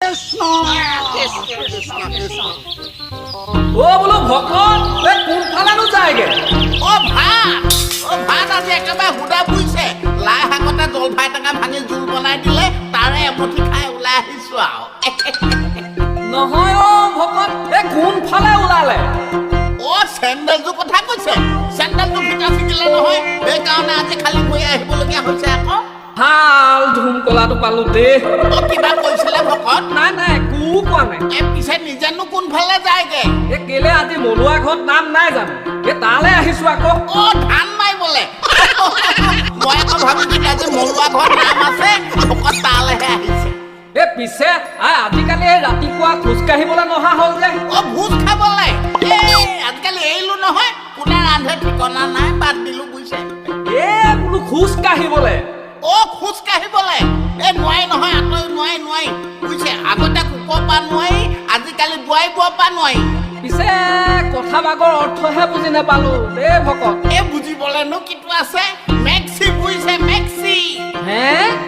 কৃষ্ণ ও বোলো ভকত এই কোনফালেনো যায়গে ভাত আজি একেবাৰে সুদা বুইছে লাই শাকতে জলফাই টেঙা ভাঙি জোল বনাই দিলে তাৰে এমুঠি খাই ওলাই আহিছো আৰু নহয় অ ভকত এই কোনফালে ওলালে চেণ্ডেলটোৰ কথা কৈছে চেণ্ডেলটো ভিতৰত চিকিলে নহয় সেইকাৰণে আজি খালি গৈ আহিবলগীয়া হৈছে আকৌ ভাল ধুম কলাটো পালো দেই কিবা কৈছিলে ভকত নাই নাই একো কোৱা নাই পিছে নিজেনো কোনফালে যায়গে এই কেলে আজি মলুৱা ঘৰত নাম নাই জানো এই তালৈ আহিছো আকৌ ধান মাৰিবলে মই আকৌ ভাবিছো আজি মলুৱা ঘৰত নাম আছে ভকত তালৈহে আহিছে এই পিছে আজিকালি এই ৰাতিপুৱা খোজকাঢ়িবলৈ নহা হ'ল যে ভোজ খাবলে আজিকালি এৰিলো নহয় কোনে ৰান্ধে ঠিকনা নাই বাদ দিলো বুজিছে এই বোলো খোজ কাঢ়িবলে খোজ কাঢ়িবলে নোৱাৰি নহয় আঁতৰি নোৱাৰি বুজিছে আগতে কুকুৰ পৰা নোৱাৰি আজিকালি বোৱাৰী বোৱাৰ পৰা নোৱাৰি পিছে কথা ভাগৰ অৰ্থহে বুজি নাপালো দেই ভকত বুজিবলেনো কিটো আছে মেঘ